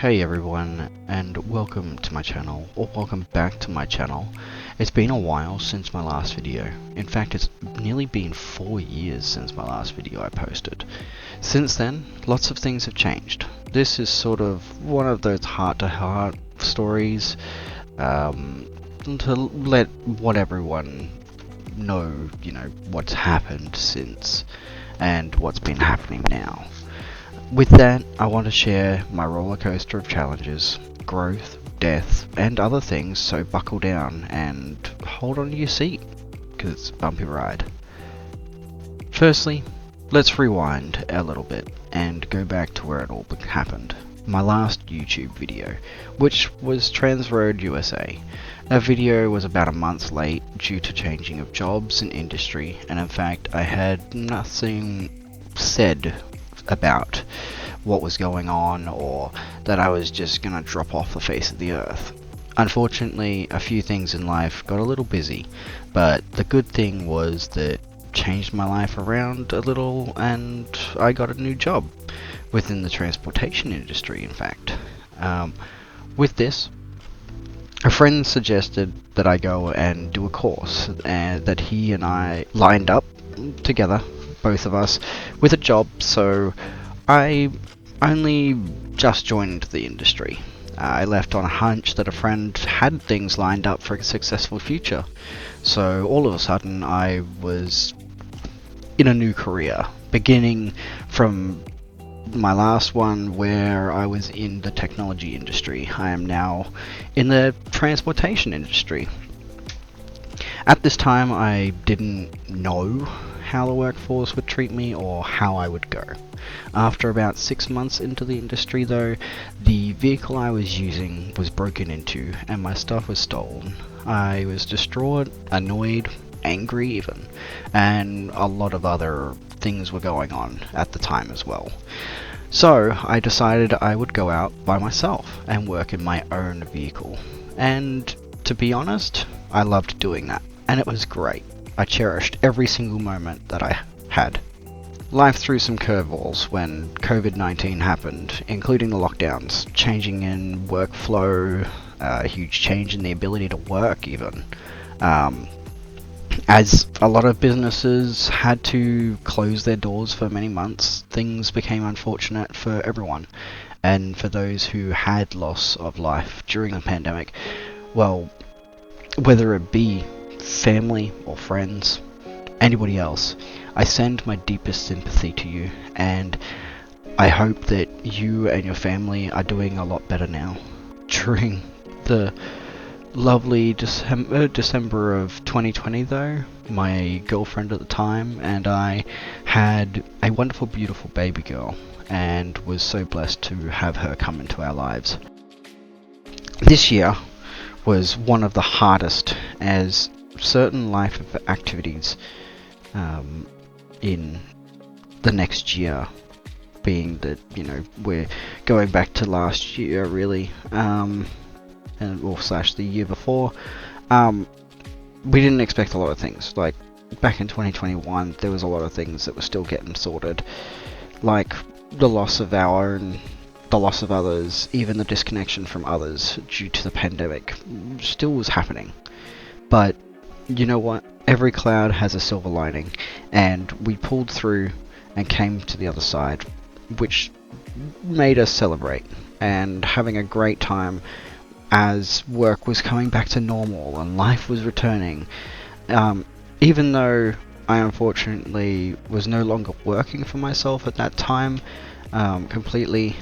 Hey everyone, and welcome to my channel, or welcome back to my channel. It's been a while since my last video. In fact, it's nearly been 4 years since my last video I posted. Since then, lots of things have changed. This is sort of one of those heart-to-heart stories, to let everyone know, what's happened since, and what's been happening now. With that, I want to share my roller coaster of challenges, growth, death, and other things, so buckle down and hold on to your seat, because it's a bumpy ride. Firstly, let's rewind a little bit and go back to where it all happened. My last YouTube video, which was Transroad USA. That video was about a month late due to changing of jobs and industry, and in fact I had nothing said about what was going on, or that I was just gonna drop off the face of the earth. Unfortunately, a few things in life got a little busy, but the good thing was that changed my life around a little, and I got a new job within the transportation industry, in fact. With this, a friend suggested that I go and do a course, and that he and I lined up together, both of us, with a job, so I only just joined the industry. I left on a hunch that a friend had things lined up for a successful future, so all of a sudden I was in a new career, beginning from my last one where I was in the technology industry. I am now in the transportation industry. At this time I didn't know how the workforce would treat me or how I would go. After about 6 months into the industry though, the vehicle I was using was broken into and my stuff was stolen. I was distraught, annoyed, angry even, and a lot of other things were going on at the time as well. So I decided I would go out by myself and work in my own vehicle. And to be honest, I loved doing that, and it was great. I cherished every single moment that I had. Life threw some curveballs when COVID-19 happened, including the lockdowns, changing in workflow, a huge change in the ability to work even. As a lot of businesses had to close their doors for many months, things became unfortunate for everyone. And for those who had loss of life during the pandemic, well, whether it be family or friends, anybody else, I send my deepest sympathy to you, and I hope that you and your family are doing a lot better now. During the lovely December of 2020 though, my girlfriend at the time and I had a wonderful, beautiful baby girl, and was so blessed to have her come into our lives. This year was one of the hardest, as certain life activities in the next year, being that, we're going back to last year really, and slash the year before, we didn't expect a lot of things. Like back in 2021 there was a lot of things that were still getting sorted, like the loss of our own, the loss of others, even the disconnection from others due to the pandemic still was happening. But you know what? Every cloud has a silver lining, and we pulled through and came to the other side, which made us celebrate and having a great time as work was coming back to normal and life was returning. Even though I unfortunately was no longer working for myself at that time completely,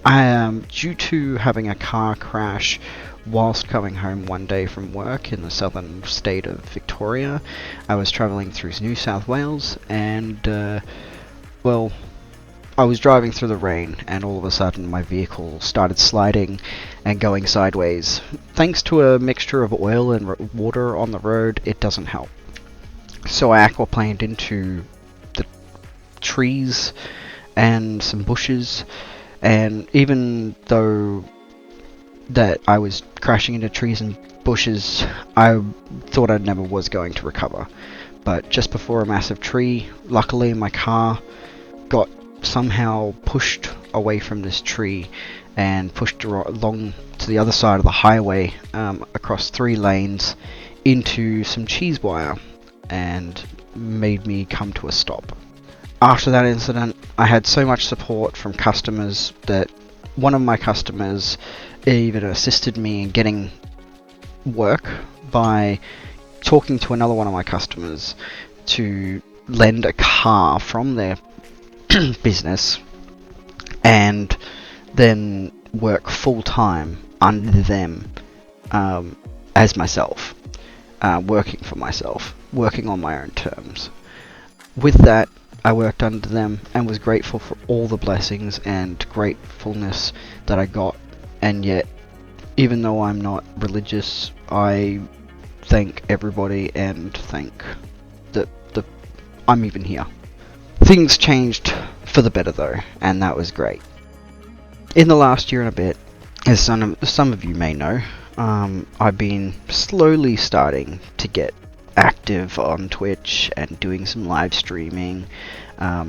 due to having a car crash whilst coming home one day from work in the southern state of Victoria. I was travelling through New South Wales, and I was driving through the rain, and all of a sudden my vehicle started sliding and going sideways. Thanks to a mixture of oil and water on the road, it doesn't help. So I aquaplaned into the trees and some bushes, and even though that I was crashing into trees and bushes, I thought I never was going to recover. But just before a massive tree, luckily my car got somehow pushed away from this tree and pushed her along to the other side of the highway, across 3 lanes into some cheese wire, and made me come to a stop. After that incident, I had so much support from customers that one of my customers even assisted me in getting work by talking to another one of my customers to lend a car from their business and then work full-time under them, as myself, working for myself, working on my own terms. With that, I worked under them and was grateful for all the blessings and gratefulness that I got, and yet, even though I'm not religious, I thank everybody and thank that I'm even here. Things changed for the better though, and that was great. In the last year and a bit, as some of you may know, I've been slowly starting to get active on Twitch and doing some live streaming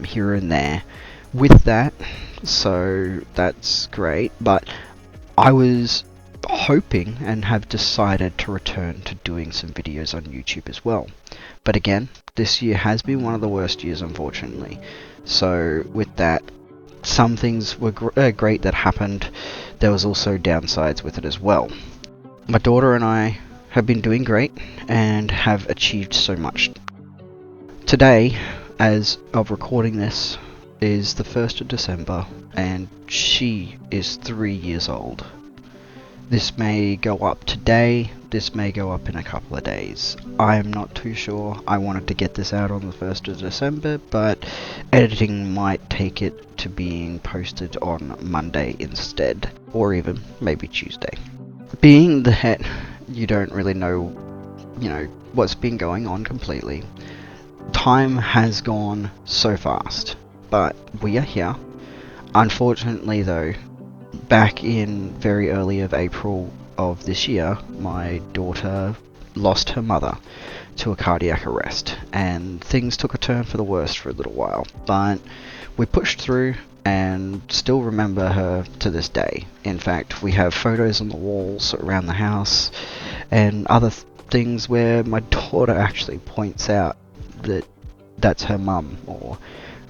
here and there with that, so that's great. But I was hoping and have decided to return to doing some videos on YouTube as well. But again, this year has been one of the worst years, unfortunately. So with that, some things were great that happened. There was also downsides with it as well. My daughter and I have been doing great and have achieved so much. Today, as of recording this, is the 1st of December, and she is 3 years old. This may go up today, this may go up in a couple of days. I am not too sure. I wanted to get this out on the 1st of December, but editing might take it to being posted on Monday instead, or even maybe Tuesday. Being that you don't really know, what's been going on completely, time has gone so fast, but we are here. Unfortunately though, back in very early of April of this year, my daughter lost her mother to a cardiac arrest, and things took a turn for the worst for a little while, but we pushed through and still remember her to this day. In fact, we have photos on the walls around the house and other things where my daughter actually points out that that's her mum, or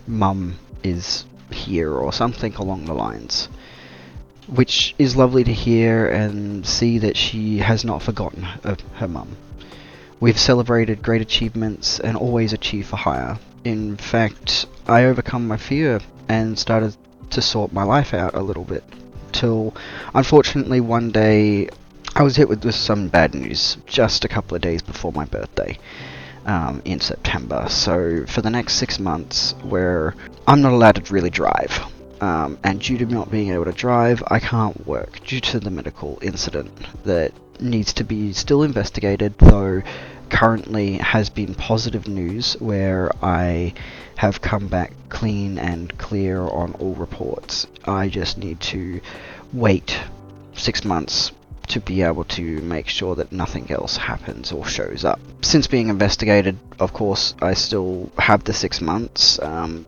mum is here, or something along the lines, which is lovely to hear and see that she has not forgotten her mum. We've celebrated great achievements and always achieve for higher. In fact, I overcome my fear and started to sort my life out a little bit, till unfortunately one day I was hit with some bad news just a couple of days before my birthday, in September. So for the next 6 months, where I'm not allowed to really drive, and due to not being able to drive, I can't work due to the medical incident that needs to be still investigated, though currently has been positive news where I have come back clean and clear on all reports. I just need to wait 6 months to be able to make sure that nothing else happens or shows up. Since being investigated, of course, I still have the 6 months,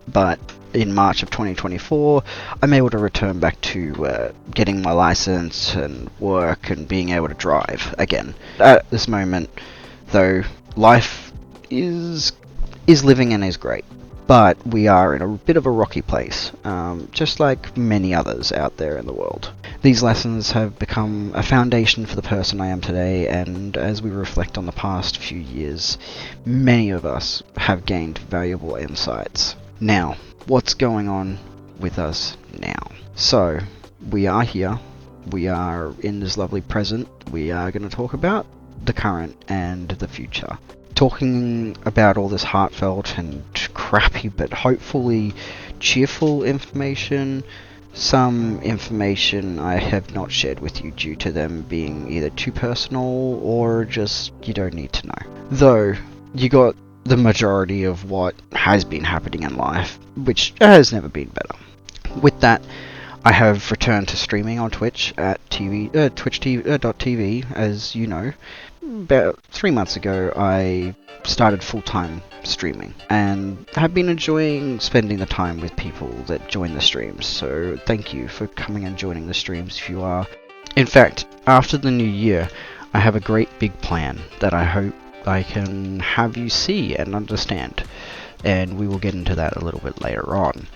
but in March of 2024, I'm able to return back to getting my license and work and being able to drive again. At this moment, though, life is living and is great, but we are in a bit of a rocky place, just like many others out there in the world. These lessons have become a foundation for the person I am today, and as we reflect on the past few years, many of us have gained valuable insights. Now, what's going on with us now? So, we are here, we are in this lovely present, we are going to talk about the current and the future. Talking about all this heartfelt and crappy but hopefully cheerful information. Some information I have not shared with you due to them being either too personal or just you don't need to know. Though, you got the majority of what has been happening in life, which has never been better. With that, I have returned to streaming on Twitch at twitch.tv, as you know. About 3 months ago, I started full-time streaming and have been enjoying spending the time with people that join the streams. So thank you for coming and joining the streams if you are. In fact, after the new year, I have a great big plan that I hope I can have you see and understand, and we will get into that a little bit later on.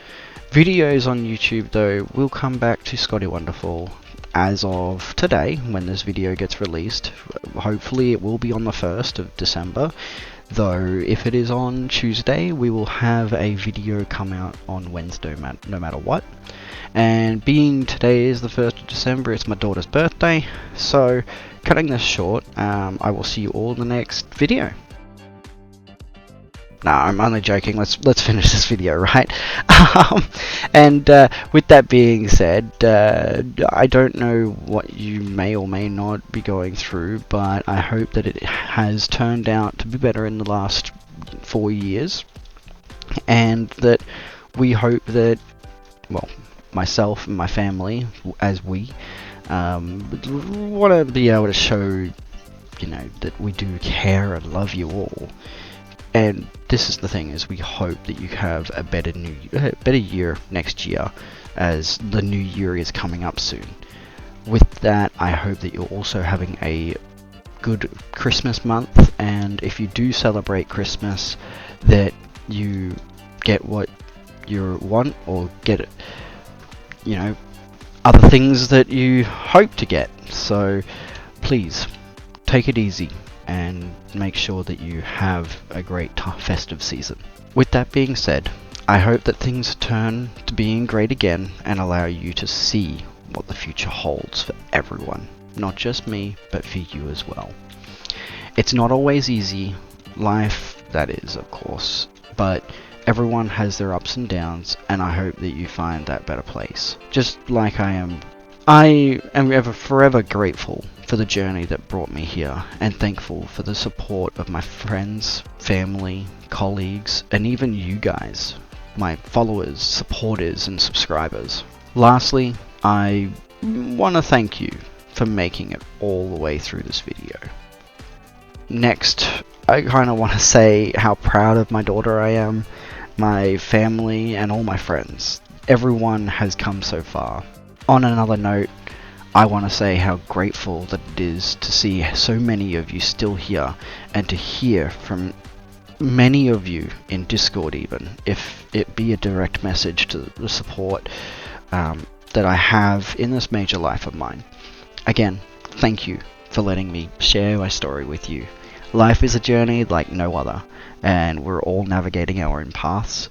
Videos on YouTube though will come back to Scotty Wonderful as of today when this video gets released. Hopefully it will be on the 1st of December, though if it is on Tuesday we will have a video come out on Wednesday no matter what. And being today is the 1st of December, it's my daughter's birthday, so cutting this short, I will see you all in the next video. No, I'm only joking. Let's finish this video, right? With that being said, I don't know what you may or may not be going through, but I hope that it has turned out to be better in the last 4 years, and that we hope that, well, myself and my family, as we want to be able to show, that we do care and love you all. And this is the thing, is we hope that you have a better year next year, as the new year is coming up soon. With that, I hope that you're also having a good Christmas month, and if you do celebrate Christmas, that you get what you want, or get it, other things that you hope to get. So please take it easy and make sure that you have a great festive season. With that being said, I hope that things turn to being great again and allow you to see what the future holds for everyone, not just me, but for you as well. It's not always easy, life that is, of course, but everyone has their ups and downs, and I hope that you find that better place. Just like I am ever forever grateful for the journey that brought me here, and thankful for the support of my friends, family, colleagues, and even you guys, my followers, supporters, and subscribers. Lastly, I want to thank you for making it all the way through this video. Next, I kind of want to say how proud of my daughter I am, my family, and all my friends. Everyone has come so far. On another note, I want to say how grateful that it is to see so many of you still here, and to hear from many of you in Discord, even if it be a direct message to the support that I have in this major life of mine. Again, thank you for letting me share my story with you. Life is a journey like no other, and we're all navigating our own paths.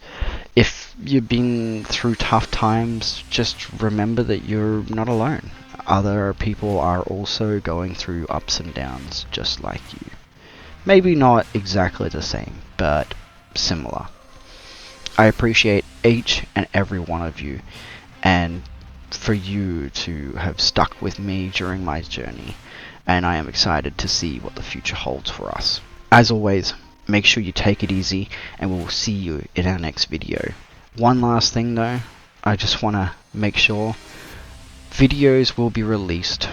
If you've been through tough times, just remember that you're not alone. Other people are also going through ups and downs just like you. Maybe not exactly the same, but similar. I appreciate each and every one of you, and for you to have stuck with me during my journey, and I am excited to see what the future holds for us. As always, make sure you take it easy, and we'll see you in our next video. One last thing though, I just want to make sure videos will be released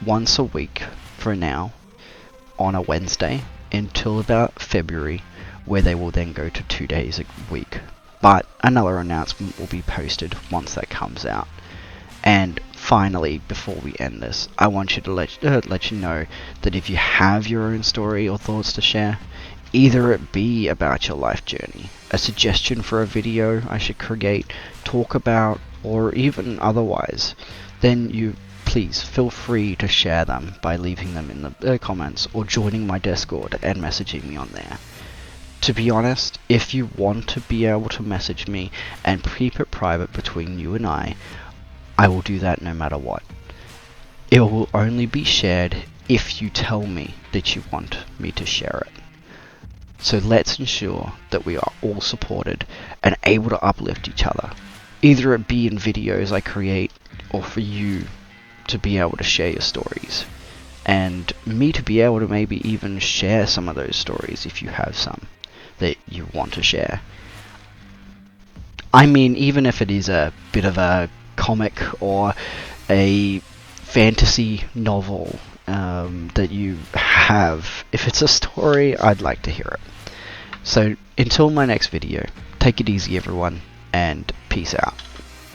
once a week for now, on a Wednesday, until about February, where they will then go to 2 days a week. But another announcement will be posted once that comes out. And finally, before we end this, I want you to let you know that if you have your own story or thoughts to share, either it be about your life journey, a suggestion for a video I should create, talk about, or even otherwise, then you please feel free to share them by leaving them in the comments, or joining my Discord and messaging me on there. To be honest, if you want to be able to message me and keep it private between you and I will do that no matter what. It will only be shared if you tell me that you want me to share it. So let's ensure that we are all supported and able to uplift each other, either it be in videos I create, or for you to be able to share your stories, and me to be able to maybe even share some of those stories if you have some that you want to share. I mean, even if it is a bit of a comic or a fantasy novel that you have. If it's a story, I'd like to hear it. So until my next video, take it easy everyone, and peace out.